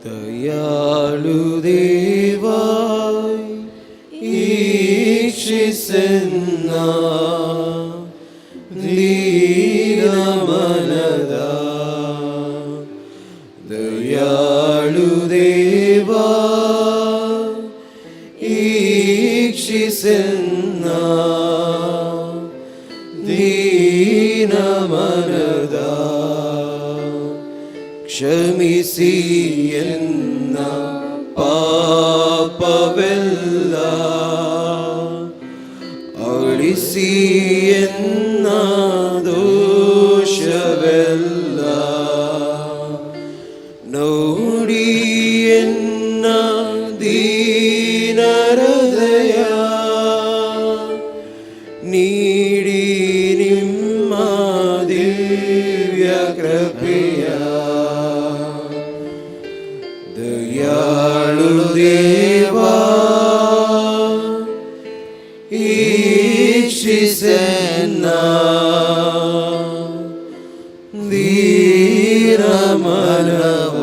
ದಯಾಳು ದೇವಾ ಈಕ್ಷಿಸೆನ್ನ ದೀನಮನದ. ದಯಾಳು ದೇವಾ ಈಕ್ಷಿಸೆನ್ನ ದೀನಮನದ. ಕ್ಷಮಿಸಿ ಎನ್ನ ಪಾಪವೆಲ್ಲ, ಅಳಿಸಿ ಎನ್ನ ದೋಷವೆಲ್ಲ. ನೋಡಿ ಎನ್ನ ದೀನ ಹೃದಯ, ನೀಡಿ ನಿಮ್ಮ ದಿವ್ಯ ಕೃಪೆಯ. ದಯಾಳು ದೇವಾ ಈಕ್ಷಿಸೆನ್ನ ದೀನಮನವ.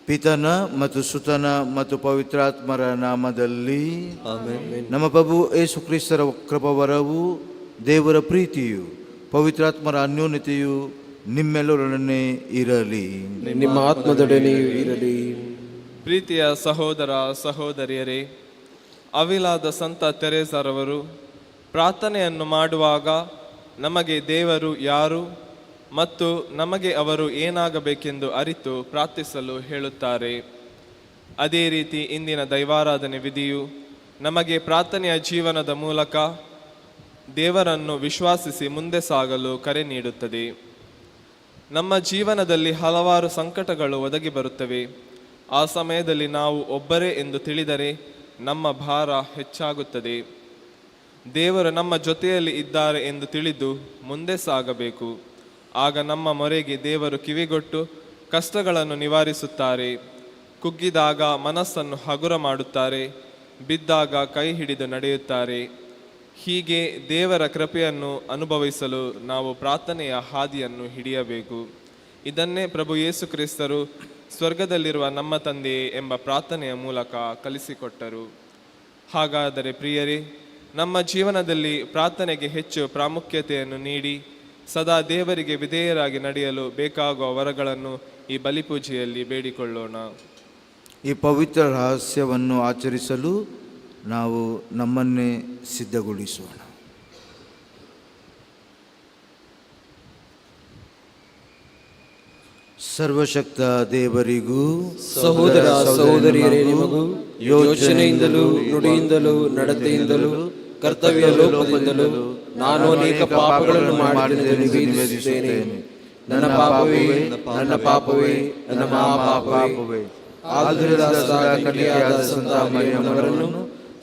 ಪಿತನ ಮತ್ತು ಸುತನ ಮತ್ತು ಪವಿತ್ರಾತ್ಮರ ನಾಮದಲ್ಲಿ ಆಮೆನ್. ನಮ್ಮ ಪ್ರಭು ಯೇಸು ಕ್ರಿಸ್ತರ ಕೃಪಾವರವು, ದೇವರ ಪ್ರೀತಿಯು, ಪವಿತ್ರಾತ್ಮರ ಅನ್ಯೋನ್ಯತೆಯು ನಿಮ್ಮೆಲ್ಲರೊಡನೆ ಇರಲಿ. ನಿಮ್ಮ ಆತ್ಮದೊಡನೆಯೂ ಇರಲಿ. ಪ್ರೀತಿಯ ಸಹೋದರ ಸಹೋದರಿಯರೇ, ಅವಿಲಾದ ಸಂತ ತೆರೇಸರವರು ಪ್ರಾರ್ಥನೆಯನ್ನು ಮಾಡುವಾಗ ನಮಗೆ ದೇವರು ಯಾರು ಮತ್ತು ನಮಗೆ ಅವರು ಏನಾಗಬೇಕೆಂದು ಅರಿತು ಪ್ರಾರ್ಥಿಸಲು ಹೇಳುತ್ತಾರೆ. ಅದೇ ರೀತಿ ಇಂದಿನ ದೈವಾರಾಧನೆ ವಿಧಿಯು ನಮಗೆ ಪ್ರಾರ್ಥನೆಯ ಜೀವನದ ಮೂಲಕ ದೇವರನ್ನು ವಿಶ್ವಾಸಿಸಿ ಮುಂದೆ ಸಾಗಲು ಕರೆ ನೀಡುತ್ತದೆ. ನಮ್ಮ ಜೀವನದಲ್ಲಿ ಹಲವಾರು ಸಂಕಟಗಳು ಒದಗಿ ಬರುತ್ತವೆ. ಆ ಸಮಯದಲ್ಲಿ ನಾವು ಒಬ್ಬರೇ ಎಂದು ತಿಳಿದರೆ ನಮ್ಮ ಭಾರ ಹೆಚ್ಚಾಗುತ್ತದೆ. ದೇವರು ನಮ್ಮ ಜೊತೆಯಲ್ಲಿ ಇದ್ದಾರೆ ಎಂದು ತಿಳಿದು ಮುಂದೆ ಸಾಗಬೇಕು. ಆಗ ನಮ್ಮ ಮೊರೆಗೆ ದೇವರು ಕಿವಿಗೊಟ್ಟು ಕಷ್ಟಗಳನ್ನು ನಿವಾರಿಸುತ್ತಾರೆ. ಕುಗ್ಗಿದಾಗ ಮನಸ್ಸನ್ನು ಹಗುರ ಮಾಡುತ್ತಾರೆ, ಬಿದ್ದಾಗ ಕೈ ಹಿಡಿದು ನಡೆಯುತ್ತಾರೆ. ಹೀಗೆ ದೇವರ ಕೃಪೆಯನ್ನು ಅನುಭವಿಸಲು ನಾವು ಪ್ರಾರ್ಥನೆಯ ಹಾದಿಯನ್ನು ಹಿಡಿಯಬೇಕು. ಇದನ್ನೇ ಪ್ರಭು ಯೇಸು ಕ್ರಿಸ್ತರು ಸ್ವರ್ಗದಲ್ಲಿರುವ ನಮ್ಮ ತಂದೆಯೇ ಎಂಬ ಪ್ರಾರ್ಥನೆಯ ಮೂಲಕ ಕಲಿಸಿಕೊಟ್ಟರು. ಹಾಗಾದರೆ ಪ್ರಿಯರೇ, ನಮ್ಮ ಜೀವನದಲ್ಲಿ ಪ್ರಾರ್ಥನೆಗೆ ಹೆಚ್ಚು ಪ್ರಾಮುಖ್ಯತೆಯನ್ನು ನೀಡಿ ಸದಾ ದೇವರಿಗೆ ವಿಧೇಯರಾಗಿ ನಡೆಯಲು ಬೇಕಾಗುವ ವರಗಳನ್ನು ಈ ಬಲಿಪೂಜೆಯಲ್ಲಿ ಬೇಡಿಕೊಳ್ಳೋಣ. ಈ ಪವಿತ್ರ ರಹಸ್ಯವನ್ನು ಆಚರಿಸಲು ನಾವು ನಮ್ಮನ್ನೇ ಸಿದ್ಧಗೊಳಿಸೋಣ. ಸರ್ವಶಕ್ತ ದೇವರಿಗೂ ಸಹೋದರ ಸಹೋದರಿಯರೇ ನಿಮಗೂ ಯೋಚನೆಯಿಂದಲೂ ನುಡಿಯಿಂದಲೂ ನಡತೆಯಿಂದಲೂ ಕರ್ತವ್ಯ ಲೋಪದಿಂದಲೂ ನಾನು ಅನೇಕ ಪಾಪಗಳನ್ನು ಮಾಡಿದ್ದನ್ನು ನಿವೇದಿಸುತ್ತೇನೆ. ನನ್ನ ಪಾಪವೇ ನನ್ನ ಪಾಪವೇ ನನ್ನ ಮಹಾಪಾಪವೇ. ಆದ್ದರಿಂದ ಕನ್ಯೆಯಾದ ಸಂತ ಮರಿಯಮ್ಮನವರನ್ನು,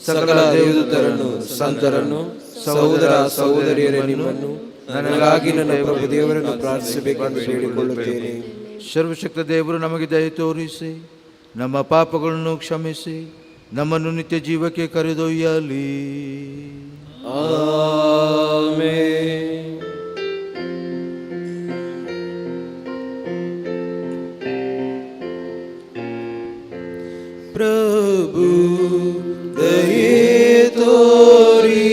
ಸಕಲ ದೇವದೂತರನ್ನು, ಸಂತರನ್ನು, ಸಹೋದರ ಸಹೋದರಿಯರೇ ನಿಮ್ಮನ್ನು ನನಗಾಗಿ ನನ್ನ ಪ್ರಭು ದೇವರನ್ನು ಪ್ರಾರ್ಥಿಸಬೇಕೆಂದು ಬೇಡಿಕೊಳ್ಳುತ್ತೇನೆ. ಸರ್ವಶಕ್ತ ದೇವರು ನಮಗೆ ದಯೆ ತೋರಿಸಿ ನಮ್ಮ ಪಾಪಗಳನ್ನು ಕ್ಷಮಿಸಿ ನಮ್ಮನ್ನು ನಿತ್ಯ ಜೀವಕ್ಕೆ ಕರೆದೊಯ್ಯಲಿ. ಆಮೆನ್. ಪ್ರಭು ದಯೆ ತೋರಿ,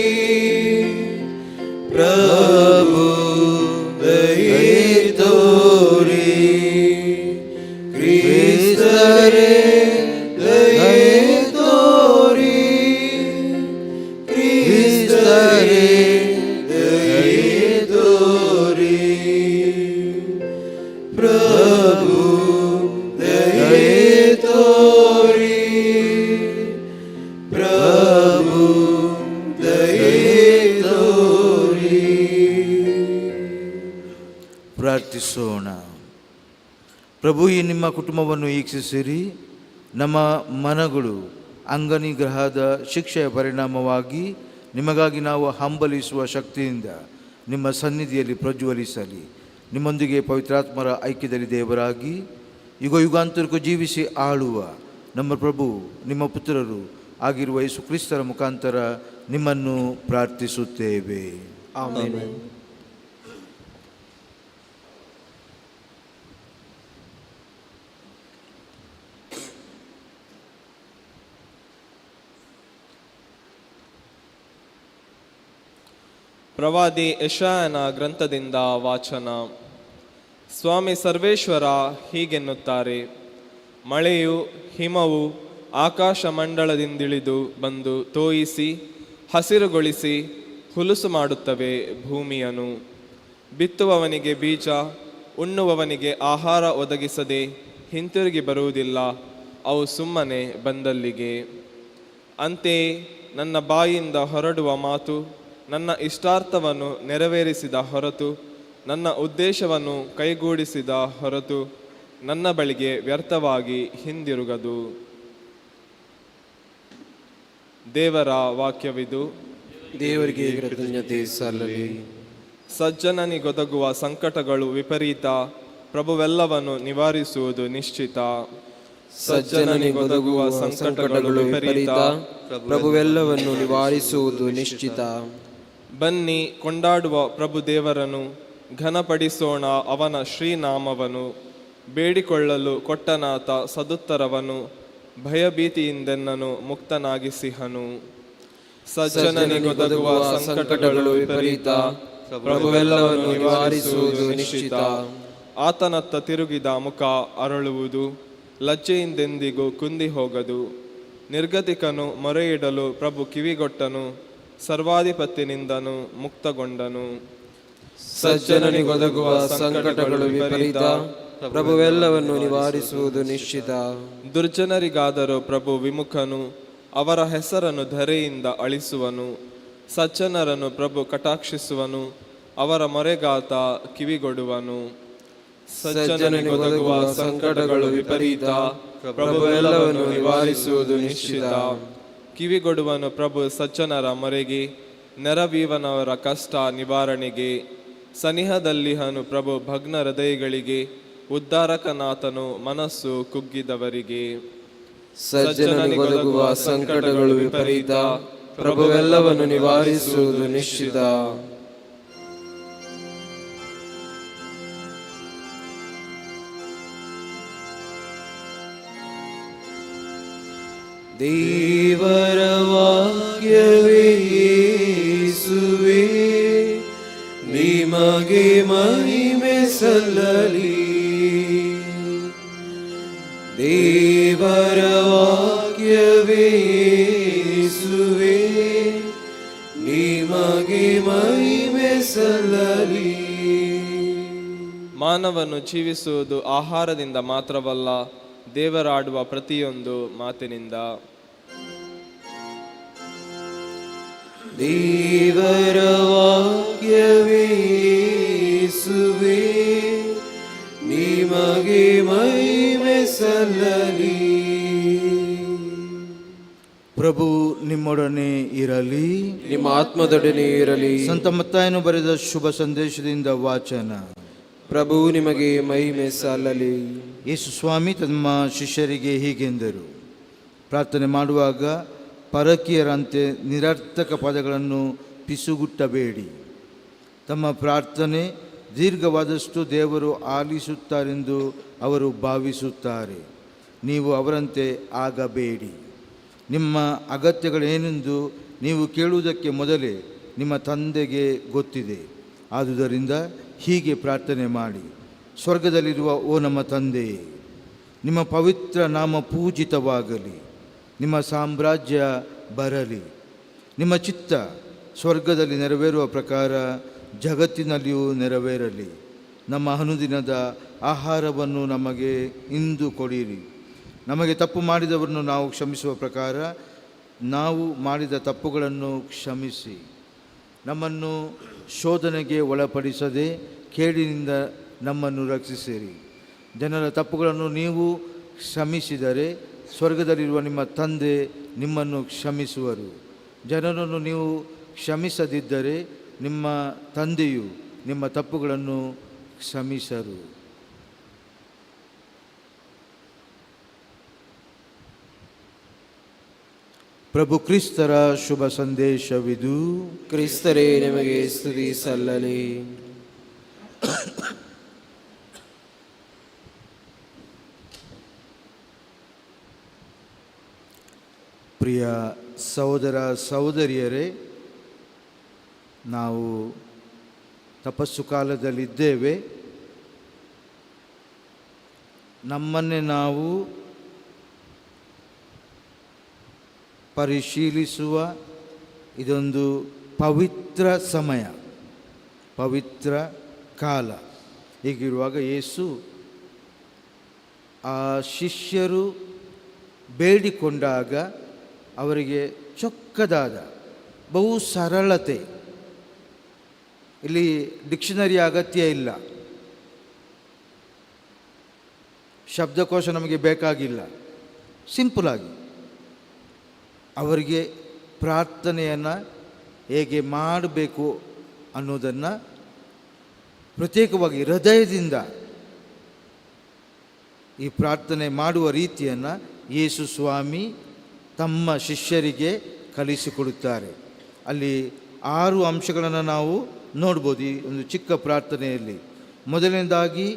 ಪ್ರಭು ದಯೆ ತೋರಿ, ಕ್ರಿಸ್ತರೇ ದಯೆ ತೋರಿ, ಕ್ರಿಸ್ತರೇ ದಯೆ ತೋರಿ, ಪ್ರಭು ದಯೆ ತೋರಿ, ಪ್ರಭು ದಯೆ ತೋರಿ. ಪ್ರಾರ್ಥಿಸೋಣ. ಪ್ರಭು, ಈ ನಿಮ್ಮ ಕುಟುಂಬವನ್ನು ವೀಕ್ಷಿಸಿರಿ. ನಮ್ಮ ಮನಗಳು ಅಂಗನಿಗ್ರಹದ ಶಿಕ್ಷೆಯ ಪರಿಣಾಮವಾಗಿ ನಿಮಗಾಗಿ ನಾವು ಹಂಬಲಿಸುವ ಶಕ್ತಿಯಿಂದ ನಿಮ್ಮ ಸನ್ನಿಧಿಯಲ್ಲಿ ಪ್ರಜ್ವಲಿಸಲಿ. ನಿಮ್ಮೊಂದಿಗೆ ಪವಿತ್ರಾತ್ಮರ ಐಕ್ಯದಲ್ಲಿ ದೇವರಾಗಿ ಯುಗ ಯುಗಾಂತರಕ್ಕೂ ಜೀವಿಸಿ ಆಳುವ ನಮ್ಮ ಪ್ರಭು ನಿಮ್ಮ ಪುತ್ರರು ಆಗಿರುವ ಯೇಸು ಕ್ರಿಸ್ತರ ಮುಖಾಂತರ ನಿಮ್ಮನ್ನು ಪ್ರಾರ್ಥಿಸುತ್ತೇವೆ. ಆಮೆನ್. ಪ್ರವಾದಿ ಯೆಶಾಯನ ಗ್ರಂಥದಿಂದ ವಾಚನ. ಸ್ವಾಮಿ ಸರ್ವೇಶ್ವರ ಹೀಗೆನ್ನುತ್ತಾರೆ: ಮಳೆಯು ಹಿಮವು ಆಕಾಶ ಮಂಡಲದಿಂದಿಳಿದು ಬಂದು ತೋಯಿಸಿ ಹಸಿರುಗೊಳಿಸಿ ಹುಲುಸು ಮಾಡುತ್ತವೆ ಭೂಮಿಯನು. ಬಿತ್ತುವವನಿಗೆ ಬೀಜ, ಉಣ್ಣುವವನಿಗೆ ಆಹಾರ ಒದಗಿಸದೆ ಹಿಂತಿರುಗಿ ಬರುವುದಿಲ್ಲ, ಅವು ಸುಮ್ಮನೆ ಬಂದಲ್ಲಿಗೆ. ಅಂತೆಯೇ ನನ್ನ ಬಾಯಿಂದ ಹೊರಡುವ ಮಾತು ನನ್ನ ಇಷ್ಟಾರ್ಥವನ್ನು ನೆರವೇರಿಸಿದ ಹೊರತು, ನನ್ನ ಉದ್ದೇಶವನ್ನು ಕೈಗೂಡಿಸಿದ ಹೊರತು ನನ್ನ ಬಳಿಗೆ ವ್ಯರ್ಥವಾಗಿ ಹಿಂದಿರುಗದು. ದೇವರ ವಾಕ್ಯವಿದು. ದೇವರಿಗೆ ಕೃತಜ್ಞತೆ ಸಲ್ಲಲಿ. ಸಜ್ಜನನಿಗೊದಗುವ ಸಂಕಟಗಳು ವಿಪರೀತ, ಪ್ರಭುವೆಲ್ಲವನ್ನು ನಿವಾರಿಸುವುದು ನಿಶ್ಚಿತ. ಸಜ್ಜನನಿಗೊದಗುವ ಸಂಕಟಗಳು ವಿಪರೀತ, ಪ್ರಭುವೆಲ್ಲವನ್ನು ನಿವಾರಿಸುವುದು ನಿಶ್ಚಿತ. ಬನ್ನಿ, ಕೊಂಡಾಡುವ ಪ್ರಭು ದೇವರನ್ನು, ಘನಪಡಿಸೋಣ ಅವನ ಶ್ರೀನಾಮವನ್ನು. ಬೇಡಿಕೊಳ್ಳಲು ಕೊಟ್ಟನಾತ ಸದುತ್ತರವನು, ಭಯಭೀತಿಯಿಂದೆನ್ನನು ಮುಕ್ತನಾಗಿಸಿಹನು. ಸಜ್ಜನನಿಗೊದಗುವ ಸಂಕಟಗಳು ವಿಪರೀತ, ಪ್ರಭುವೆಲ್ಲವನ್ನು ನಿವಾರಿಸುವುದು ನಿಶ್ಚಿತ. ಆತನತ್ತ ತಿರುಗಿದ ಮುಖ ಅರಳುವುದು, ಲಜ್ಜೆಯಿಂದೆಂದಿಗೂ ಕುಂದಿ ಹೋಗದು. ನಿರ್ಗತಿಕನು ಮೊರೆಯಿಡಲು ಪ್ರಭು ಕಿವಿಗೊಟ್ಟನು, ಸರ್ವಾಧಿಪತ್ಯನಿಂದನು ಮುಕ್ತಗೊಂಡನು. ಸಜ್ಜನನಿಗೊದಗುವ ಸಂಕಟಗಳು ವಿಪರೀತ, ಪ್ರಭುವೆಲ್ಲವನ್ನು ನಿವಾರಿಸುವುದು ನಿಶ್ಚಿತ. ದುರ್ಜನರಿಗಾದರೂ ಪ್ರಭು ವಿಮುಖನು, ಅವರ ಹೆಸರನ್ನು ಧರೆಯಿಂದ ಅಳಿಸುವನು. ಸಜ್ಜನರನ್ನು ಪ್ರಭು ಕಟಾಕ್ಷಿಸುವನು, ಅವರ ಮೊರೆಗಾತ ಕಿವಿಗೊಡುವನು. ಸಜ್ಜನನಿಗೊದಗುವ ಸಂಕಟಗಳು ವಿಪರೀತ, ಪ್ರಭುವೆಲ್ಲವನ್ನು ನಿವಾರಿಸುವುದು ನಿಶ್ಚಿತ. ಕಿವಿಗೊಡುವನು ಪ್ರಭು ಸಜ್ಜನರ ಮೊರೆಗೆ, ನೆರವೀವನವರ ಕಷ್ಟ ನಿವಾರಣೆಗೆ. ಸನಿಹದಲ್ಲಿಹನು ಪ್ರಭು ಭಗ್ನ ಹೃದಯಗಳಿಗೆ, ಉದ್ಧಾರಕನಾಥನು ಮನಸ್ಸು ಕುಗ್ಗಿದವರಿಗೆ. ಸಜ್ಜನನಿಗೊದಗುವ ಸಂಕಟಗಳು ವಿಪರೀತ, ಪ್ರಭುವೆಲ್ಲವನ್ನು ನಿವಾರಿಸುವುದು ನಿಶ್ಚಿತ. ದೇವರ ವಾಕ್ಯವೇ ಯೇಸುವೇ, ನಿಮಗೆ ಮಹಿಮೆ ಸಲ್ಲಲಿ. ದೇವರ ವಾಕ್ಯವೇ ಯೇಸುವೇ, ನಿಮಗೆ ಮಹಿಮೆ ಸಲ್ಲಲಿ. ಮಾನವನು ಜೀವಿಸುವುದು ಆಹಾರದಿಂದ ಮಾತ್ರವಲ್ಲ, ದೇವರಾಡುವ ಪ್ರತಿಯೊಂದು ಮಾತಿನಿಂದ. ದೇವರ ವಾಕ್ಯವೇ ಯೇಸುವೇ, ನಿಮಗೆ ಮಹಿಮೆ ಸಲ್ಲಲಿ. ಪ್ರಭು ನಿಮ್ಮೊಡನೆ ಇರಲಿ, ನಿಮ್ಮ ಆತ್ಮದೊಡನೆ ಇರಲಿ. ಸಂತ ಮತ್ತಾಯನು ಬರೆದ ಶುಭ ಸಂದೇಶದಿಂದ ವಾಚನ. ಪ್ರಭು ನಿಮಗೆ ಮಹಿಮೆ ಸಲ್ಲಲಿ. ಯೇಸು ಸ್ವಾಮಿ ತಮ್ಮ ಶಿಷ್ಯರಿಗೆ ಹೀಗೆಂದರು: ಪ್ರಾರ್ಥನೆ ಮಾಡುವಾಗ ಪರಕೀಯರಂತೆ ನಿರರ್ಥಕ ಪದಗಳನ್ನು ಪಿಸುಗುಟ್ಟಬೇಡಿ. ತಮ್ಮ ಪ್ರಾರ್ಥನೆ ದೀರ್ಘವಾದಷ್ಟು ದೇವರು ಆಲಿಸುತ್ತಾರೆಂದು ಅವರು ಭಾವಿಸುತ್ತಾರೆ. ನೀವು ಅವರಂತೆ ಆಗಬೇಡಿ. ನಿಮ್ಮ ಅಗತ್ಯಗಳೇನೆಂದು ನೀವು ಕೇಳುವುದಕ್ಕೆ ಮೊದಲೇ ನಿಮ್ಮ ತಂದೆಗೆ ಗೊತ್ತಿದೆ. ಆದುದರಿಂದ ಹೀಗೆ ಪ್ರಾರ್ಥನೆ ಮಾಡಿ: ಸ್ವರ್ಗದಲ್ಲಿರುವ ಓ ನಮ್ಮ ತಂದೆಯೇ, ನಿಮ್ಮ ಪವಿತ್ರ ನಾಮ ಪೂಜಿತವಾಗಲಿ. ನಿಮ್ಮ ಸಾಮ್ರಾಜ್ಯ ಬರಲಿ. ನಿಮ್ಮ ಚಿತ್ತ ಸ್ವರ್ಗದಲ್ಲಿ ನೆರವೇರುವ ಪ್ರಕಾರ ಜಗತ್ತಿನಲ್ಲಿಯೂ ನೆರವೇರಲಿ. ನಮ್ಮ ಅನುದಿನದ ಆಹಾರವನ್ನು ನಮಗೆ ಇಂದು ಕೊಡಿರಿ. ನಮಗೆ ತಪ್ಪು ಮಾಡಿದವರನ್ನು ನಾವು ಕ್ಷಮಿಸುವ ಪ್ರಕಾರ ನಾವು ಮಾಡಿದ ತಪ್ಪುಗಳನ್ನು ಕ್ಷಮಿಸಿ. ನಮ್ಮನ್ನು ಶೋಧನೆಗೆ ಒಳಪಡಿಸದೆ ಕೇಡಿನಿಂದ ನಮ್ಮನ್ನು ರಕ್ಷಿಸಿರಿ. ಜನರ ತಪ್ಪುಗಳನ್ನು ನೀವು ಕ್ಷಮಿಸಿದರೆ ಸ್ವರ್ಗದಲ್ಲಿರುವ ನಿಮ್ಮ ತಂದೆ ನಿಮ್ಮನ್ನು ಕ್ಷಮಿಸುವರು. ಜನರನ್ನು ನೀವು ಕ್ಷಮಿಸದಿದ್ದರೆ ನಿಮ್ಮ ತಂದೆಯು ನಿಮ್ಮ ತಪ್ಪುಗಳನ್ನು ಕ್ಷಮಿಸರು. ಪ್ರಭು ಕ್ರಿಸ್ತರ ಶುಭ ಸಂದೇಶವಿದು. ಕ್ರಿಸ್ತರೇ ನಿಮಗೆ ಸ್ತುತಿ ಸಲ್ಲಲಿ. ಪ್ರಿಯ ಸಹೋದರ ಸಹೋದರಿಯರೇ, ನಾವು ತಪಸ್ಸು ಕಾಲದಲ್ಲಿದ್ದೇವೆ. ನಮ್ಮನ್ನೇ ನಾವು ಪರಿಶೀಲಿಸುವ ಇದೊಂದು ಪವಿತ್ರ ಸಮಯ, ಪವಿತ್ರ ಕಾಲ. ಹೀಗಿರುವಾಗ ಯೇಸು ಆ ಶಿಷ್ಯರು ಬೇಡಿಕೊಂಡಾಗ ಅವರಿಗೆ ಚೊಕ್ಕದಾದ ಬಹು ಸರಳತೆ, ಇಲ್ಲಿ ಡಿಕ್ಷನರಿ ಅಗತ್ಯ ಇಲ್ಲ, ಶಬ್ದಕೋಶ ನಮಗೆ ಬೇಕಾಗಿಲ್ಲ, ಸಿಂಪಲಾಗಿ ಅವರಿಗೆ ಪ್ರಾರ್ಥನೆಯನ್ನು ಹೇಗೆ ಮಾಡಬೇಕು ಅನ್ನೋದನ್ನು ಪ್ರತ್ಯೇಕವಾಗಿ ಹೃದಯದಿಂದ ಈ ಪ್ರಾರ್ಥನೆ ಮಾಡುವ ರೀತಿಯನ್ನು ಯೇಸು ಸ್ವಾಮಿ ತಮ್ಮ ಶಿಷ್ಯರಿಗೆ ಕಲಿಸಿಕೊಡುತ್ತಾರೆ. ಅಲ್ಲಿ 6 ಅಂಶಗಳನ್ನು ನಾವು ನೋಡ್ಬೋದು ಈ ಒಂದು ಚಿಕ್ಕ ಪ್ರಾರ್ಥನೆಯಲ್ಲಿ. ಮೊದಲನೇದಾಗಿ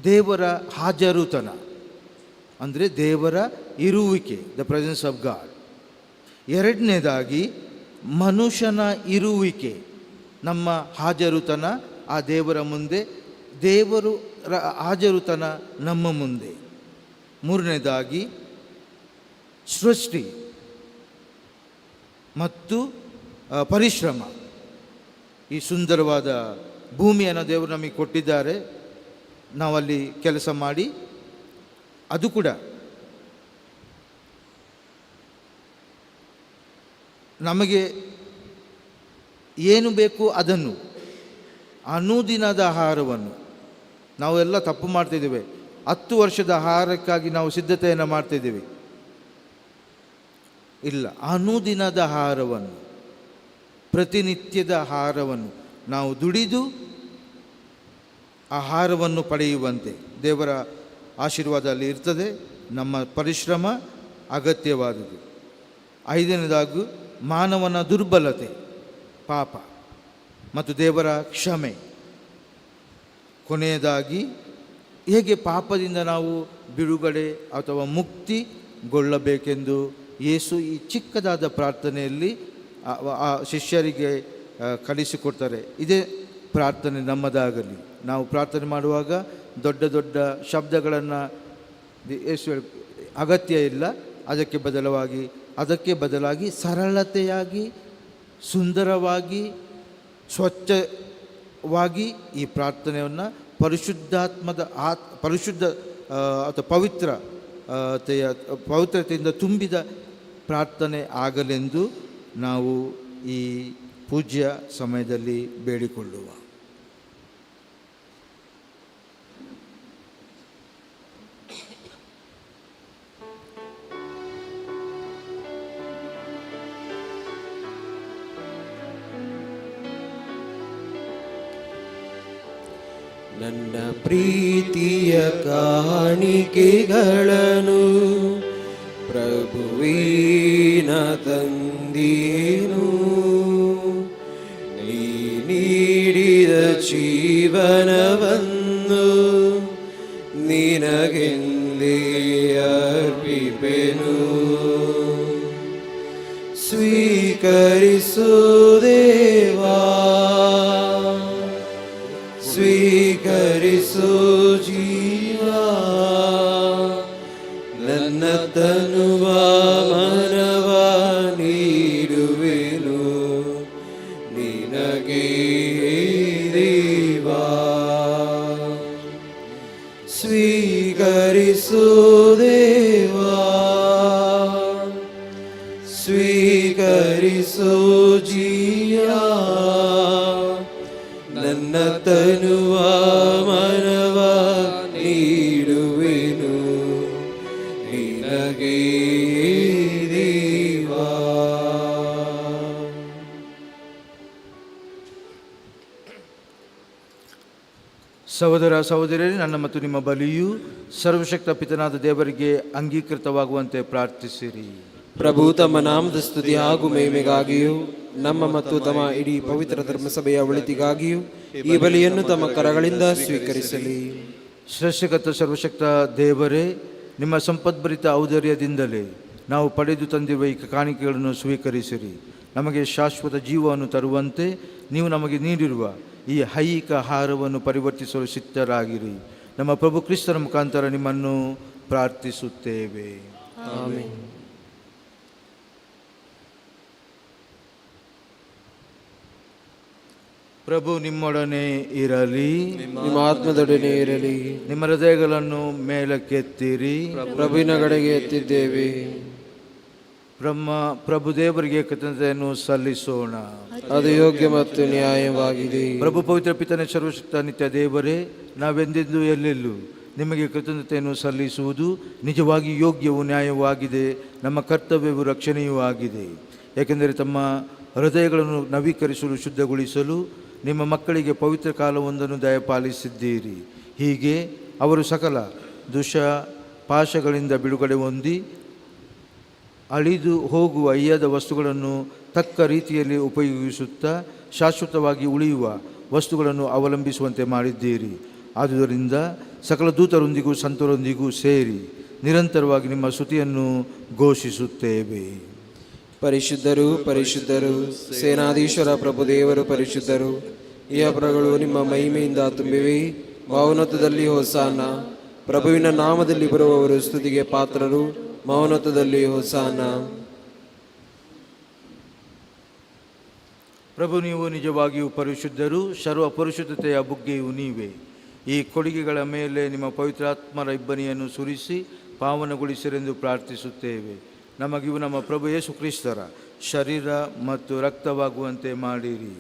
ದೇವರ ಹಾಜರುತನ, ಅಂದರೆ ದೇವರ ಇರುವಿಕೆ, ದ ಪ್ರೆಸೆನ್ಸ್ ಆಫ್ ಗಾಡ್. ಎರಡನೇದಾಗಿ ಮನುಷ್ಯನ ಇರುವಿಕೆ, ನಮ್ಮ ಹಾಜರುತನ ಆ ದೇವರ ಮುಂದೆ, ದೇವರು ಹಾಜರುತನ ನಮ್ಮ ಮುಂದೆ. ಮೂರನೇದಾಗಿ ಸೃಷ್ಟಿ ಮತ್ತು ಪರಿಶ್ರಮ. ಈ ಸುಂದರವಾದ ಭೂಮಿಯನ್ನು ದೇವರು ನಮಗೆ ಕೊಟ್ಟಿದ್ದಾರೆ, ನಾವಲ್ಲಿ ಕೆಲಸ ಮಾಡಿ ಅದು ಕೂಡ ನಮಗೆ ಏನು ಬೇಕು ಅದನ್ನು, ಅನುದಿನದ ಆಹಾರವನ್ನು. ನಾವೆಲ್ಲ ತಪ್ಪು ಮಾಡ್ತಿದ್ದೇವೆ. 10 ವರ್ಷದ ಆಹಾರಕ್ಕಾಗಿ ನಾವು ಸಿದ್ಧತೆಯನ್ನು ಮಾಡ್ತಿದ್ದೀವಿ. ಇಲ್ಲ, ಅನುದಿನದ ಆಹಾರವನ್ನು, ಪ್ರತಿನಿತ್ಯದ ಆಹಾರವನ್ನು ನಾವು ದುಡಿದು ಆಹಾರವನ್ನು ಪಡೆಯುವಂತೆ ದೇವರ ಆಶೀರ್ವಾದ ಅಲ್ಲಿ ಇರ್ತದೆ. ನಮ್ಮ ಪರಿಶ್ರಮ ಅಗತ್ಯವಾದುದು. 5ನೇದಾಗಿ ಮಾನವನ ದುರ್ಬಲತೆ, ಪಾಪ ಮತ್ತು ದೇವರ ಕ್ಷಮೆ. ಕೊನೆಯದಾಗಿ ಹೇಗೆ ಪಾಪದಿಂದ ನಾವು ಬಿಡುಗಡೆ ಅಥವಾ ಮುಕ್ತಿಗೊಳ್ಳಬೇಕೆಂದು ಯೇಸು ಈ ಚಿಕ್ಕದಾದ ಪ್ರಾರ್ಥನೆಯಲ್ಲಿ ಆ ಶಿಷ್ಯರಿಗೆ ಕಲಿಸಿಕೊಡ್ತಾರೆ. ಇದೇ ಪ್ರಾರ್ಥನೆ ನಮ್ಮದಾಗಲಿ. ನಾವು ಪ್ರಾರ್ಥನೆ ಮಾಡುವಾಗ ದೊಡ್ಡ ದೊಡ್ಡ ಶಬ್ದಗಳನ್ನು ಯೇಸು ಅಗತ್ಯ ಇಲ್ಲ. ಅದಕ್ಕೆ ಬದಲಾಗಿ ಸರಳತೆಯಾಗಿ, ಸುಂದರವಾಗಿ, ಸ್ವಚ್ಛವಾಗಿ ಈ ಪ್ರಾರ್ಥನೆಯನ್ನು ಪರಿಶುದ್ಧ ಅಥವಾ ಪವಿತ್ರತೆಯಿಂದ ತುಂಬಿದ ಪ್ರಾರ್ಥನೆ ಆಗಲೆಂದು ನಾವು ಈ ಪೂಜ್ಯ ಸಮಯದಲ್ಲಿ ಬೇಡಿಕೊಳ್ಳುವ. ನನ್ನ ಪ್ರೀತಿಯ ಕಾಣಿಕೆಗಳನ್ನು ಪ್ರಭುವಿನ ತಂದೀನು, ನೀ ನೀಡಿದ ಜೀವನವನ್ನು ನಿನಗೆಂದೇ ಅರ್ಪಿಪೆನು. ಸ್ವೀಕರಿಸು ದೇವಾ, ಸ್ವೀಕರಿಸು ಜೀವಾ, ನನ್ನ ತನುವ ಮನವ ನೀಡುವೆನು ನಿನಗೆ ದೇವಾ. ಸ್ವೀಕರಿಸು ದೇವಾ, ಸ್ವೀಕರಿಸು ಜೀವಾ, ನನ್ನ ತನುವ ಮನವ ನೀಡುವೆನು ನಿನಗೆ ದೇವಾ. ಸಹೋದರ ಸಹೋದರಿಯರೇ, ನನ್ನ ಮತ್ತು ನಿಮ್ಮ ಬಲಿಯು ಸರ್ವಶಕ್ತ ಪಿತನಾದ ದೇವರಿಗೆ ಅಂಗೀಕೃತವಾಗುವಂತೆ ಪ್ರಾರ್ಥಿಸಿರಿ. ಪ್ರಭು ತಮ್ಮ ನಾಮದ ಸ್ತುತಿ ಹಾಗೂ ಮಹಿಮೆಗಾಗಿಯೂ ನಮ್ಮ ಮತ್ತು ತಮ್ಮ ಇಡೀ ಪವಿತ್ರ ಧರ್ಮಸಭೆಯ ಒಳಿತಿಗಾಗಿಯೂ ಈ ಬಲಿಯನ್ನು ತಮ್ಮ ಕರಗಳಿಂದ ಸ್ವೀಕರಿಸಲಿ. ಶ್ರೇಷ್ಠಕರ್ತ ಸರ್ವಶಕ್ತ ದೇವರೇ, ನಿಮ್ಮ ಸಂಪದ್ಭರಿತ ಔದಾರ್ಯದಿಂದಲೇ ನಾವು ಪಡೆದು ತಂದಿರುವ ಈ ಕಾಣಿಕೆಗಳನ್ನು ಸ್ವೀಕರಿಸಿರಿ. ನಮಗೆ ಶಾಶ್ವತ ಜೀವವನ್ನು ತರುವಂತೆ ನೀವು ನಮಗೆ ನೀಡಿರುವ ಈ ಐಹಿಕ ಆಹಾರವನ್ನು ಪರಿವರ್ತಿಸಲು ಸಿದ್ಧರಾಗಿರಿ. ನಮ್ಮ ಪ್ರಭು ಕ್ರಿಸ್ತನ ಮುಖಾಂತರ ನಿಮ್ಮನ್ನು ಪ್ರಾರ್ಥಿಸುತ್ತೇವೆ. ಆಮೆನ್. ಪ್ರಭು ನಿಮ್ಮೊಡನೆ ಇರಲಿ, ನಿಮ್ಮ ಆತ್ಮದೊಡನೆ ಇರಲಿ. ನಿಮ್ಮ ಹೃದಯಗಳನ್ನು ಮೇಲಕ್ಕೆತ್ತಿರಿ. ಪ್ರಭುವಿನ ಕಡೆಗೆ ಎತ್ತಿದ್ದೇವೆ. ಪ್ರಭು ದೇವರಿಗೆ ಕೃತಜ್ಞತೆಯನ್ನು ಸಲ್ಲಿಸೋಣ. ಅದು ಯೋಗ್ಯ ಮತ್ತು ನ್ಯಾಯವಾಗಿದೆ. ಪ್ರಭು ಪವಿತ್ರ ಪಿತನ ಸರ್ವಶಕ್ತ ನಿತ್ಯ ದೇವರೇ, ನಾವೆಂದೆಂದು ಎಲ್ಲೆಲ್ಲೂ ನಿಮಗೆ ಕೃತಜ್ಞತೆಯನ್ನು ಸಲ್ಲಿಸುವುದು ನಿಜವಾಗಿ ಯೋಗ್ಯವು ನ್ಯಾಯವಾಗಿದೆ, ನಮ್ಮ ಕರ್ತವ್ಯವು ರಕ್ಷಣೆಯೂ ಆಗಿದೆ. ಏಕೆಂದರೆ ತಮ್ಮ ಹೃದಯಗಳನ್ನು ನವೀಕರಿಸಲು ಶುದ್ಧಗೊಳಿಸಲು ನಿಮ್ಮ ಮಕ್ಕಳಿಗೆ ಪವಿತ್ರ ಕಾಲವೊಂದನ್ನು ದಯಪಾಲಿಸಿದ್ದೀರಿ. ಹೀಗೆ ಅವರು ಸಕಲ ಪಾಶಗಳಿಂದ ಬಿಡುಗಡೆ ಹೊಂದಿ ಅಳಿದು ಹೋಗುವ ಅಯ್ಯದ ವಸ್ತುಗಳನ್ನು ತಕ್ಕ ರೀತಿಯಲ್ಲಿ ಉಪಯೋಗಿಸುತ್ತಾ ಶಾಶ್ವತವಾಗಿ ಉಳಿಯುವ ವಸ್ತುಗಳನ್ನು ಅವಲಂಬಿಸುವಂತೆ ಮಾಡಿದ್ದೀರಿ. ಆದುದರಿಂದ ಸಕಲ ದೂತರೊಂದಿಗೂ ಸಂತರೊಂದಿಗೂ ಸೇರಿ ನಿರಂತರವಾಗಿ ನಿಮ್ಮ ಸ್ತುತಿಯನ್ನು ಘೋಷಿಸುತ್ತೇವೆ. ಪರಿಶುದ್ಧರು, ಪರಿಶುದ್ಧರು, ಸೇನಾಧೀಶ್ವರ ಪ್ರಭುದೇವರು ಪರಿಶುದ್ಧರು. ಈ ಅಪರಗಳು ನಿಮ್ಮ ಮಹಿಮೆಯಿಂದ ತುಂಬಿವೆ. ಮೌನತದಲ್ಲಿ ಹೋಸಾನ. ಪ್ರಭುವಿನ ನಾಮದಲ್ಲಿ ಬರುವವರು ಸ್ತುತಿಗೆ ಪಾತ್ರರು. ಮೌನತದಲ್ಲಿ ಹೋಸಾನ. ಪ್ರಭು, ನೀವು ನಿಜವಾಗಿಯೂ ಪರಿಶುದ್ಧರು, ಸರ್ವ ಪರಿಶುದ್ಧತೆಯ ಬುಗ್ಗೆಯು ನೀವೇ. ಈ ಕೊಡುಗೆಗಳ ಮೇಲೆ ನಿಮ್ಮ ಪವಿತ್ರಾತ್ಮರ ಇಬ್ಬನಿಯನ್ನು ಸುರಿಸಿ ಪಾವನಗೊಳಿಸಿರೆಂದು ಪ್ರಾರ್ಥಿಸುತ್ತೇವೆ. ನಮಗಿವು ನಮ್ಮ ಪ್ರಭು ಯೇಸು ಕ್ರಿಸ್ತರ ಶರೀರ ಮತ್ತು ರಕ್ತವಾಗುವಂತೆ ಮಾಡಿರಿ.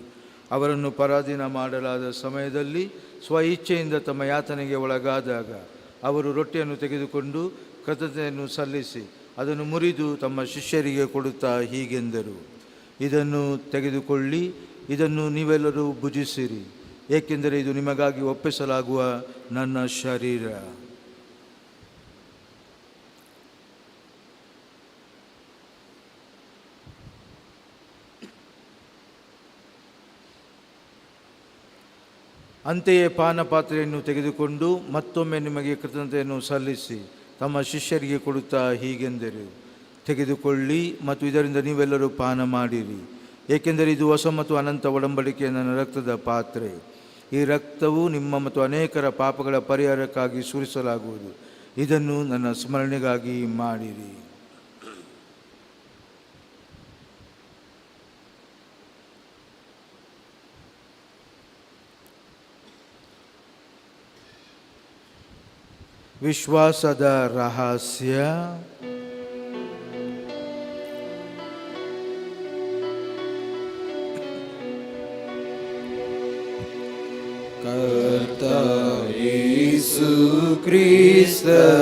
ಅವರನ್ನು ಪರಾಧೀನ ಮಾಡಲಾದ ಸಮಯದಲ್ಲಿ ಸ್ವ ಇಚ್ಛೆಯಿಂದ ತಮ್ಮ ಯಾತನೆಗೆ ಒಳಗಾದಾಗ ಅವರು ರೊಟ್ಟಿಯನ್ನು ತೆಗೆದುಕೊಂಡು ಕೃತಜ್ಞತೆಯನ್ನು ಸಲ್ಲಿಸಿ ಅದನ್ನು ಮುರಿದು ತಮ್ಮ ಶಿಷ್ಯರಿಗೆ ಕೊಡುತ್ತಾ ಹೀಗೆಂದರು: ಇದನ್ನು ತೆಗೆದುಕೊಳ್ಳಿ, ಇದನ್ನು ನೀವೆಲ್ಲರೂ ಭುಜಿಸಿರಿ, ಏಕೆಂದರೆ ಇದು ನಿಮಗಾಗಿ ಒಪ್ಪಿಸಲಾಗುವ ನನ್ನ ಶರೀರ. ಅಂತೆಯೇ ಪಾನಪಾತ್ರೆಯನ್ನು ತೆಗೆದುಕೊಂಡು ಮತ್ತೊಮ್ಮೆ ನಿಮಗೆ ಕೃತಜ್ಞತೆಯನ್ನು ಸಲ್ಲಿಸಿ ತಮ್ಮ ಶಿಷ್ಯರಿಗೆ ಕೊಡುತ್ತಾ ಹೀಗೆಂದರು: ತೆಗೆದುಕೊಳ್ಳಿ ಮತ್ತು ಇದರಿಂದ ನೀವೆಲ್ಲರೂ ಪಾನ ಮಾಡಿರಿ, ಏಕೆಂದರೆ ಇದು ಹೊಸ ಮತ್ತು ಅನಂತ ಒಡಂಬಡಿಕೆಯ ನನ್ನ ರಕ್ತದ ಪಾತ್ರೆ. ಈ ರಕ್ತವು ನಿಮ್ಮ ಮತ್ತು ಅನೇಕರ ಪಾಪಗಳ ಪರಿಹಾರಕ್ಕಾಗಿ ಸುರಿಸಲಾಗುವುದು. ಇದನ್ನು ನನ್ನ ಸ್ಮರಣೆಗಾಗಿ ಮಾಡಿರಿ. ವಿಶ್ವಾಸದ ರಹಸ್ಯ. ಕರ್ತ ಯೇಸು ಕ್ರಿಸ್ತರೇ,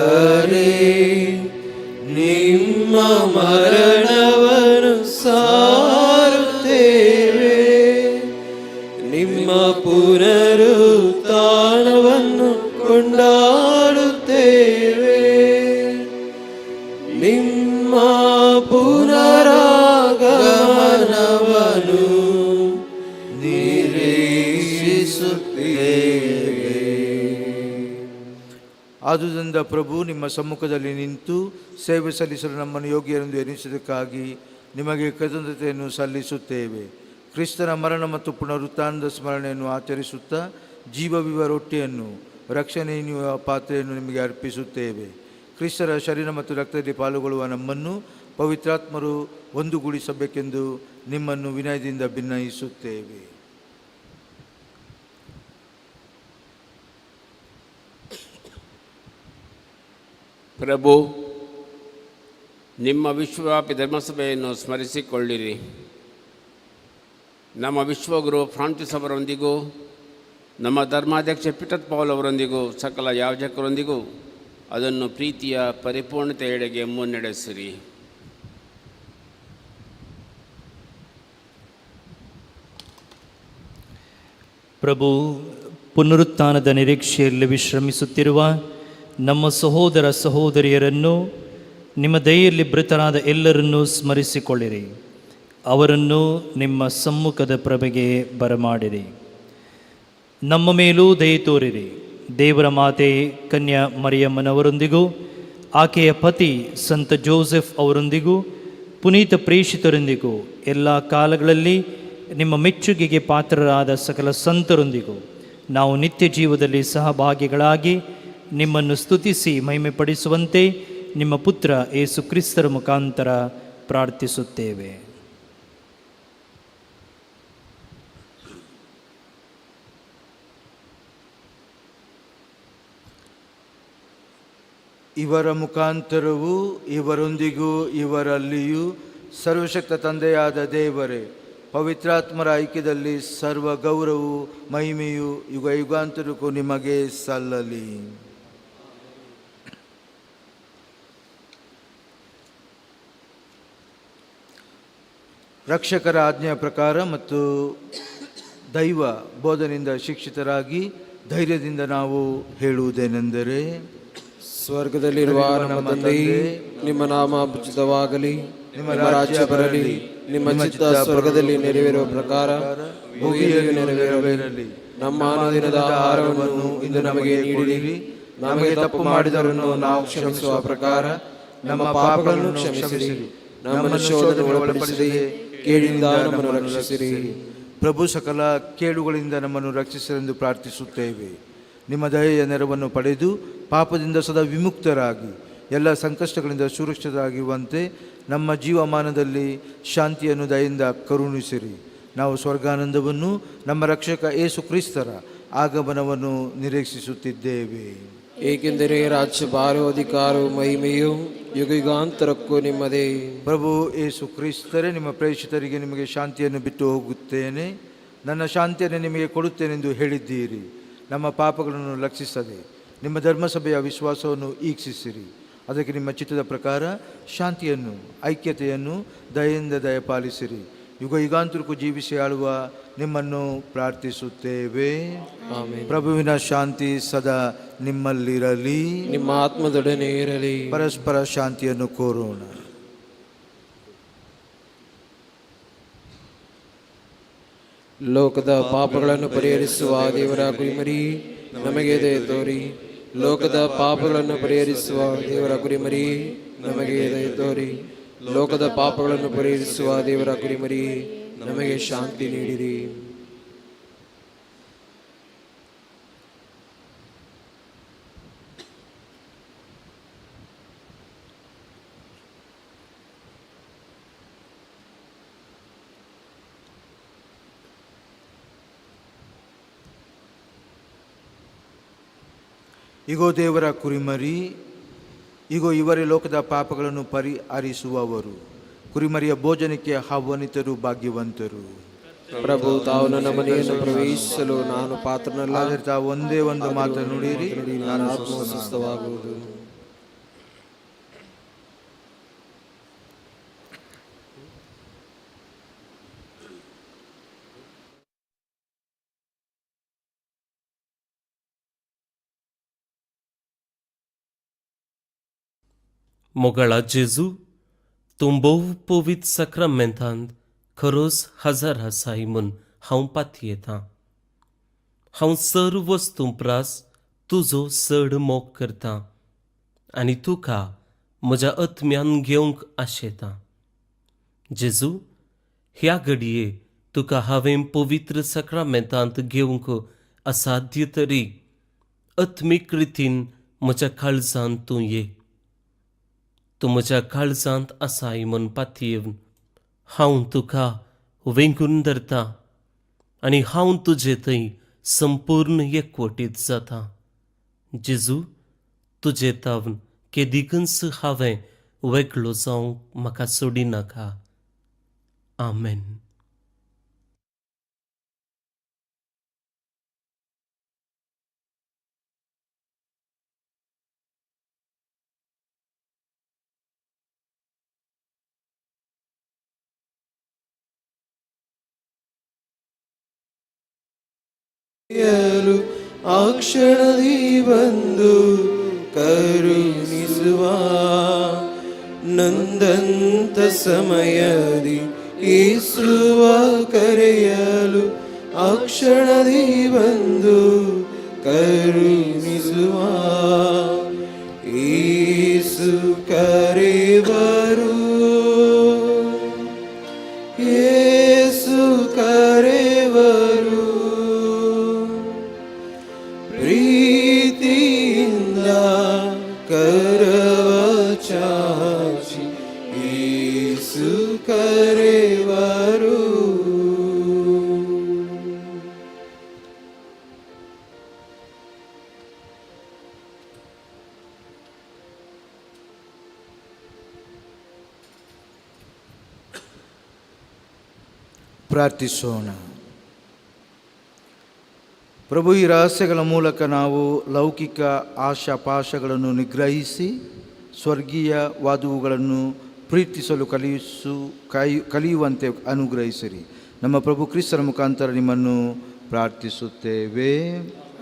ನಿಮ್ಮ ಮರಣವನ್ನು ಸಾರುತ್ತೇವೆ, ನಿಮ್ಮ ಪುನರುತ್ಥಾನವನ್ನು ಕೊಂಡಾಡುತ್ತೇವೆ. ನಿಮ್ಮ ಪುನರಾಗಮನವನ್ನು ನಿರೀಕ್ಷಿಸುತ್ತೇವೆ. ಆದುದರಿಂದ ಪ್ರಭು, ನಿಮ್ಮ ಸಮ್ಮುಖದಲ್ಲಿ ನಿಂತು ಸೇವೆ ಸಲ್ಲಿಸಲು ನಮ್ಮನ್ನು ಯೋಗ್ಯರೆಂದು ಎನಿಸಿದ್ದಕ್ಕಾಗಿ ನಿಮಗೆ ಕೃತಜ್ಞತೆಯನ್ನು ಸಲ್ಲಿಸುತ್ತೇವೆ. ಕ್ರಿಸ್ತನ ಮರಣ ಮತ್ತು ಪುನರುತ್ಥಾನದ ಸ್ಮರಣೆಯನ್ನು ಆಚರಿಸುತ್ತಾ ಜೀವವಿವ ರೊಟ್ಟಿಯನ್ನು ರಕ್ಷಣೆಯ ಪಾತ್ರೆಯನ್ನು ನಿಮಗೆ ಅರ್ಪಿಸುತ್ತೇವೆ. ಕ್ರಿಸ್ತರ ಶರೀರ ಮತ್ತು ರಕ್ತದಲ್ಲಿ ಪಾಲುಗೊಳ್ಳುವ ನಮ್ಮನ್ನು ಪವಿತ್ರಾತ್ಮರು ಒಂದುಗೂಡಿಸಬೇಕೆಂದು ನಿಮ್ಮನ್ನು ವಿನಯದಿಂದ ಭಿನ್ನಯಿಸುತ್ತೇವೆ. ಪ್ರಭು, ನಿಮ್ಮ ವಿಶ್ವವ್ಯಾಪಿ ಧರ್ಮಸಭೆಯನ್ನು ಸ್ಮರಿಸಿಕೊಳ್ಳಿರಿ. ನಮ್ಮ ವಿಶ್ವಗುರು ಫ್ರಾನ್ಸಿಸ್ ಅವರೊಂದಿಗೂ, ನಮ್ಮ ಧರ್ಮಾಧ್ಯಕ್ಷ ಪೀಟರ್ ಪೌಲ್ ಅವರೊಂದಿಗೂ, ಸಕಲ ಯಾಜಕರೊಂದಿಗೂ ಅದನ್ನು ಪ್ರೀತಿಯ ಪರಿಪೂರ್ಣತೆಯೆಡೆಗೆ ಮುನ್ನಡೆಸಿರಿ. ಪ್ರಭು, ಪುನರುತ್ಥಾನದ ನಿರೀಕ್ಷೆಯಲ್ಲಿ ವಿಶ್ರಮಿಸುತ್ತಿರುವ ನಮ್ಮ ಸಹೋದರ ಸಹೋದರಿಯರನ್ನು, ನಿಮ್ಮ ದಯೆಯಲ್ಲಿ ಮೃತರಾದ ಎಲ್ಲರನ್ನೂ ಸ್ಮರಿಸಿಕೊಳ್ಳಿರಿ. ಅವರನ್ನು ನಿಮ್ಮ ಸಮ್ಮುಖದ ಪ್ರಭೆಗೆ ಬರಮಾಡಿರಿ. ನಮ್ಮ ಮೇಲೂ ದಯೆ ತೋರಿರಿ. ದೇವರ ಮಾತೆ ಕನ್ಯಾ ಮರಿಯಮ್ಮನವರೊಂದಿಗೂ, ಆಕೆಯ ಪತಿ ಸಂತ ಜೋಸೆಫ್ ಅವರೊಂದಿಗೂ, ಪುನೀತ ಪ್ರೇಷಿತರೊಂದಿಗೂ, ಎಲ್ಲ ಕಾಲಗಳಲ್ಲಿ ನಿಮ್ಮ ಮೆಚ್ಚುಗೆಗೆ ಪಾತ್ರರಾದ ಸಕಲ ಸಂತರೊಂದಿಗೂ ನಾವು ನಿತ್ಯ ಜೀವದಲ್ಲಿ ಸಹಭಾಗಿಗಳಾಗಿ ನಿಮ್ಮನ್ನು ಸ್ತುತಿಸಿ ಮಹಿಮೆಪಡಿಸುವಂತೆ ನಿಮ್ಮ ಪುತ್ರ ಯೇಸು ಕ್ರಿಸ್ತರ ಮುಖಾಂತರ ಪ್ರಾರ್ಥಿಸುತ್ತೇವೆ. ಇವರ ಮುಖಾಂತರವೂ ಇವರೊಂದಿಗೂ ಇವರಲ್ಲಿಯೂ ಸರ್ವಶಕ್ತ ತಂದೆಯಾದ ದೇವರೇ, ಪವಿತ್ರಾತ್ಮರ ಐಕ್ಯದಲ್ಲಿ ಸರ್ವ ಗೌರವವು ಮಹಿಮೆಯು ಯುಗ ಯುಗಾಂತರಕ್ಕೂ ನಿಮಗೆ ಸಲ್ಲಲಿ. ರಕ್ಷಕರ ಆಜ್ಞೆಯ ಪ್ರಕಾರ ಮತ್ತು ದೈವ ಬೋಧನೆಯಿಂದ ಶಿಕ್ಷಿತರಾಗಿ ಧೈರ್ಯದಿಂದ ನಾವು ಹೇಳುವುದೇನೆಂದರೆ, ಸ್ವರ್ಗದಲ್ಲಿರುವ ನಮ್ಮ ತಂದೆಯೇ, ನಿಮ್ಮ ನಾಮ ಪೂಜಿತವಾಗಲಿ, ನಿಮ್ಮ ರಾಜ್ಯ ಬರಲಿ, ನಿಮ್ಮ ಚಿತ್ತ ಸ್ವರ್ಗದಲ್ಲಿ ನೆರವೇರುವ ಪ್ರಕಾರ ಭೂಮಿಯಲ್ಲಿ ನೆರವೇರಲಿ. ನಮ್ಮ ಅನುದಿನದ ಆಹಾರವನ್ನು ಇಂದು ನಮಗೆ ನೀಡಿರಿ. ನಮಗೆ ತಪ್ಪು ಮಾಡಿದವರನ್ನು ನಾವು ಕ್ಷಮಿಸುವ ಪ್ರಕಾರ ನಮ್ಮ ಪಾಪಗಳನ್ನು ಕ್ಷಮಿಸಿರಿ. ನಮ್ಮನ್ನು ಶೋಧನೆಗೆ ಒಳಪಡಿಸದೆಯೇ ಕೇಡಿನಿಂದ ನಮ್ಮನ್ನು ರಕ್ಷಿಸಿರಿ. ಪ್ರಭು ಸಕಲ ಕೇಡುಗಳಿಂದ ನಮ್ಮನ್ನು ರಕ್ಷಿಸಲೆಂದು ಪ್ರಾರ್ಥಿಸುತ್ತೇವೆ. ನಿಮ್ಮ ದಯೆಯ ನೆರವನ್ನು ಪಡೆದು ಪಾಪದಿಂದ ಸದಾ ವಿಮುಕ್ತರಾಗಿ ಎಲ್ಲ ಸಂಕಷ್ಟಗಳಿಂದ ಸುರಕ್ಷಿತರಾಗಿರುವಂತೆ ನಮ್ಮ ಜೀವಮಾನದಲ್ಲಿ ಶಾಂತಿಯನ್ನು ದಯೆಯಿಂದ ಕರುಣಿಸಿರಿ. ನಾವು ಸ್ವರ್ಗಾನಂದವನ್ನು ನಮ್ಮ ರಕ್ಷಕ ಯೇಸು ಕ್ರಿಸ್ತರ ಆಗಮನವನ್ನು ನಿರೀಕ್ಷಿಸುತ್ತಿದ್ದೇವೆ. ಏಕೆಂದರೆ ರಾಜ್ಯ ಭಾರವು ಅಧಿಕಾರವು ಮಹಿಮೆಯು ಯುಗ ಯುಗಾಂತರಕ್ಕೂ ನಿಮ್ಮದೇ. ಪ್ರಭು ಯೇಸು ಕ್ರಿಸ್ತರೇ, ನಿಮ್ಮ ಪ್ರೇಷಿತರಿಗೆ ನಿಮಗೆ ಶಾಂತಿಯನ್ನು ಬಿಟ್ಟು ಹೋಗುತ್ತೇನೆ, ನನ್ನ ಶಾಂತಿಯನ್ನು ನಿಮಗೆ ಕೊಡುತ್ತೇನೆಂದು ಹೇಳಿದ್ದೀರಿ. ನಮ್ಮ ಪಾಪಗಳನ್ನು ಲಕ್ಷಿಸದೆ ನಿಮ್ಮ ಧರ್ಮಸಭೆಯ ವಿಶ್ವಾಸವನ್ನು ಈಕ್ಷಿಸಿರಿ. ಅದಕ್ಕೆ ನಿಮ್ಮ ಚಿತ್ತದ ಪ್ರಕಾರ ಶಾಂತಿಯನ್ನು, ಐಕ್ಯತೆಯನ್ನು ದಯೆಯಿಂದ ದಯಪಾಲಿಸಿರಿ. ಯುಗ ಯುಗಾಂತರಕ್ಕೂ ಜೀವಿಸಿ ಆಳುವ ನಿಮ್ಮನ್ನು ಪ್ರಾರ್ಥಿಸುತ್ತೇವೆ. ಪ್ರಭುವಿನ ಶಾಂತಿ ಸದಾ ನಿಮ್ಮಲ್ಲಿರಲಿ, ನಿಮ್ಮ ಆತ್ಮದೊಡನೆ ಇರಲಿ. ಪರಸ್ಪರ ಶಾಂತಿಯನ್ನು ಕೋರೋಣ. ಲೋಕದ ಪಾಪಗಳನ್ನು ಪರಿಹರಿಸುವ ದೇವರ ಕುರಿಮರಿ, ನಮಗೆ ದಯೆ ತೋರಿ. ಲೋಕದ ಪಾಪಗಳನ್ನು ಪರಿಹರಿಸುವ ದೇವರ ಕುರಿಮರಿ, ನಮಗೆ ದಯೆ ತೋರಿ. ಲೋಕದ ಪಾಪಗಳನ್ನು ಪರಿಹರಿಸುವ ದೇವರ ಕುರಿಮರಿ, ನಮಗೆ ಶಾಂತಿ ನೀಡಿರಿ. ಇಗೋ ದೇವರ ಕುರಿಮರಿ, ಇಗೋ ಇವರೇ ಲೋಕದ ಪಾಪಗಳನ್ನು ಪರಿಹರಿಸುವವರು. ಕುರಿಮರಿಯ ಭೋಜನಕ್ಕೆ ಆಹ್ವಾನಿತರು ಭಾಗ್ಯವಂತರು. ಪ್ರಭು, ತಾವು ನನ್ನ ಮನೆಯನ್ನು ಪ್ರವೇಶಿಸಲು ನಾನು ಪಾತ್ರನಲ್ಲ. ಆದರೆ ತಾವು ಒಂದೇ ಒಂದು ಮಾತು ನುಡಿಯಿರಿ, ನಾನು ಸ್ವಸ್ಥವಾಗುವುದು. Mogala Jezu, tumbou povit sacramentand, खरोच हजार हसाई म्हूण हांव पाती येतां. हांव सर्व वस्तू प्रास तुजो चड मोग करतां आनी तुका म्हज्या आत्म्यान घेवंक आशेतां. जेजू, ह्या घडये तुका हांवें पवित्र सक्रमेंतांत घेवंक असाध्य तरी आत्मीक रितीन म्हज्या काळजांत तूं ये. तूं म्हज्या काळजांत आसाय म्हूण पातयेवन हांव तुका वेंगून धरतां आनी हांव तुजे थंय संपूर्ण एकवटीत जातां. जेजू, तुजे तावन केदिकच हांवें वेगळो जावंक म्हाका सोडिनाका. आमेन. ಆ ಕ್ಷಣದಿ ಬಂದು ಕರುಣಿಸುವ ನೊಂದಂತ ಸಮಯದಿ ಯೇಸುವ ಕರೆಯಲು ಆ ಕ್ಷಣದಿ ಬಂದು ಕರುಣಿಸುವ ಯೇಸು ಕರೆವರು. ಯೇಸು ಕರೆವರು ಪ್ರೀತಿಯಿಂದ ಕರವ ಚಾಚಿ ಯೇಸು ಕರೆವರು. ಪ್ರಾರ್ಥಿಸೋಣ. ಪ್ರಭು, ಈ ರಹಸ್ಯಗಳ ಮೂಲಕ ನಾವು ಲೌಕಿಕ ಆಶಾಪಾಶಗಳನ್ನು ನಿಗ್ರಹಿಸಿ ಸ್ವರ್ಗೀಯ ವಾದುವುಗಳನ್ನು ಪ್ರೀತಿಸಲು ಕಲಿಯುವಂತೆ ಅನುಗ್ರಹಿಸಿರಿ. ನಮ್ಮ ಪ್ರಭು ಕ್ರಿಸ್ತರ ಮುಖಾಂತರ ನಿಮ್ಮನ್ನು ಪ್ರಾರ್ಥಿಸುತ್ತೇವೆ.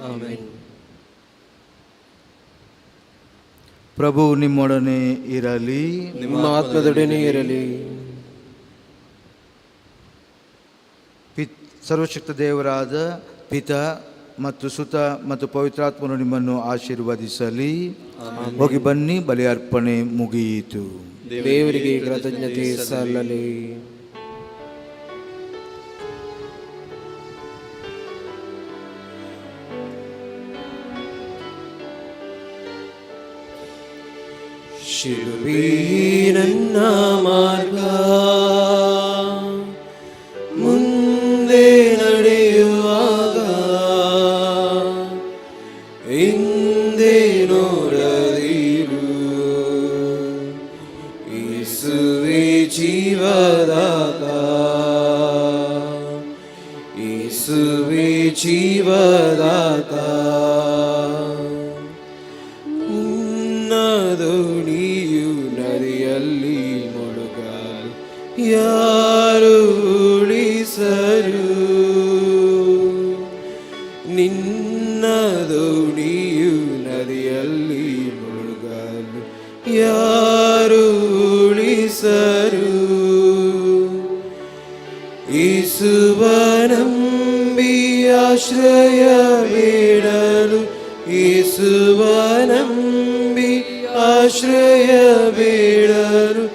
ಆಮೆನ್. ಪ್ರಭು ನಿಮ್ಮೊಡನೆ ಇರಲಿ, ನಿಮ್ಮ ಆತ್ಮದೊಡನೆ ಇರಲಿ. ಸರ್ವಶಕ್ತ ದೇವರಾದ ಪಿತ ಮತ್ತು ಸುತ ಮತ್ತು ಪವಿತ್ರಾತ್ಮನು ನಿಮ್ಮನ್ನು ಆಶೀರ್ವದಿಸಲಿ. ಹೋಗಿ ಬನ್ನಿ, ಬಲಿ ಅರ್ಪಣೆ ಮುಗಿಯಿತು. ದೇವರಿಗೆ ಕೃತಜ್ಞತೆ ಸಲ್ಲಲಿ. ಶಿಲುಬೆ ನನ್ನ ಮಾರ್ಗ, ಮುಂದೆ ನಡೆಯುವಾಗ ಹಿಂದೆ ನೋಡದಿರು. ಯೇಸುವೇ ಜೀವದಾತ, ಯೇಸುವೇ ಜೀವದಾತ. ನಿನ್ನ ದೋಣಿಯು ನದಿಯಲ್ಲಿ ಮುಳುಗಲು ಯಾರು ಉಳಿಸರು. ನಿನ್ನ ದೋಣಿಯು ನದಿಯಲ್ಲಿ ಮುಳುಗಲು ಯಾರು ಉಳಿಸರು. ಯೇಸುವ ನಂಬಿ ಆಶ್ರಯ ಬೇಡಲು, ಯೇಸುವ ನಂಬಿ ಆಶ್ರಯ ಬೇಡಲು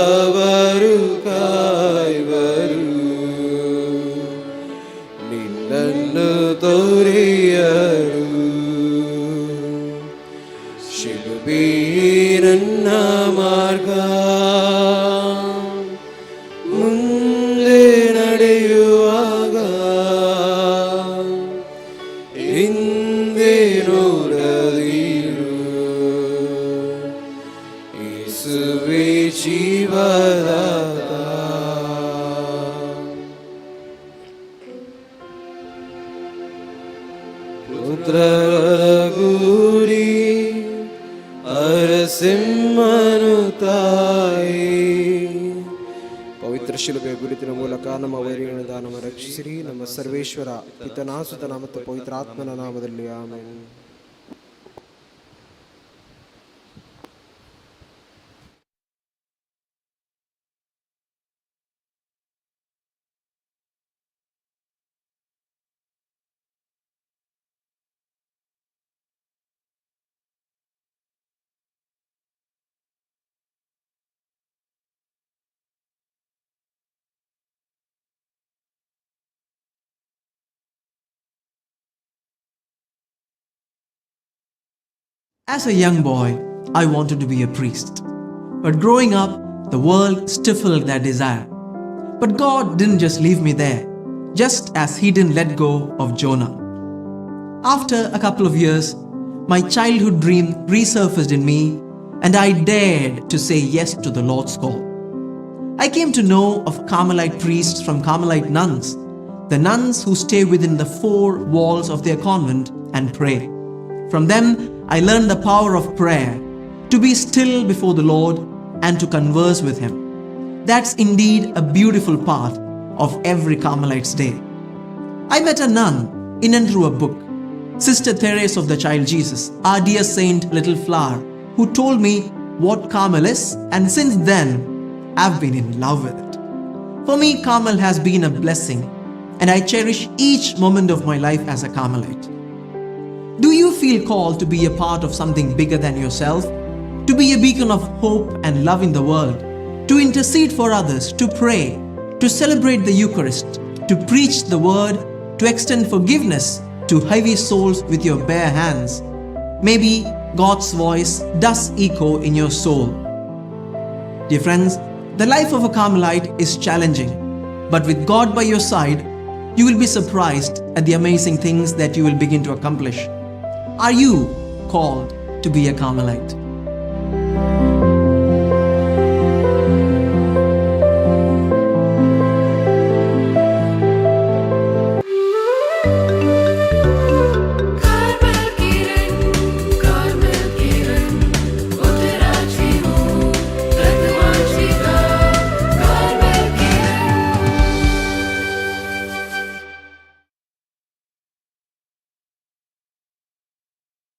ಅವರು ಕಾಯುವರು. ನಿನ್ನನ್ನು ತೋರೆಯರು. ಶಿಲುಬೆ ನನ್ನ ಮಾರ್ಗ, ಮುಂದೆ ನಡೆಯುವಾಗ ಹಿಂದೆ ನೋಡದಿರು. ಯೇಸುವೇ ಜೀವದಾತ. ಪುತ್ರರ ಗೂಡಿ ಅರಸಿಂಹನು ತಾಯಿ. ಪವಿತ್ರ ಶಿಲುಬೆ ಗುರುತಿನ ಮೂಲಕ ನಮ್ಮ ವೈರಿಗಳಿಂದ ನಮ್ಮ ರಕ್ಷಿಸಿರಿ. ನಮ್ಮ ಸರ್ವೇಶ್ವರ ಪಿತನ ಸುತನ ಮತ್ತು ಪವಿತ್ರಾತ್ಮನ ನಾಮದಲ್ಲಿ amen. As a young boy, I wanted to be a priest. But growing up, the world stifled that desire. But God didn't just leave me there, just as He didn't let go of Jonah. After a couple of years, my childhood dream resurfaced in me, and I dared to say yes to the Lord's call. I came to know of Carmelite priests from Carmelite nuns, the nuns who stay within the four walls of their convent and pray. From them, I learned the power of prayer, to be still before the Lord and to converse with Him. That's indeed a beautiful part of every Carmelite's day. I met a nun in and through a book, Sister Therese of the Child Jesus, our dear Saint Little Flower, who told me what Carmel is, and since then, I've been in love with it. For me, Carmel has been a blessing, and I cherish each moment of my life as a Carmelite. Do you feel called to be a part of something bigger than yourself? To be a beacon of hope and love in the world? To intercede for others, to pray, to celebrate the Eucharist, to preach the word, to extend forgiveness to heavy souls with your bare hands. Maybe God's voice does echo in your soul. Dear friends, the life of a Carmelite is challenging, but with God by your side, you will be surprised at the amazing things that you will begin to accomplish. Are you called to be a Carmelite?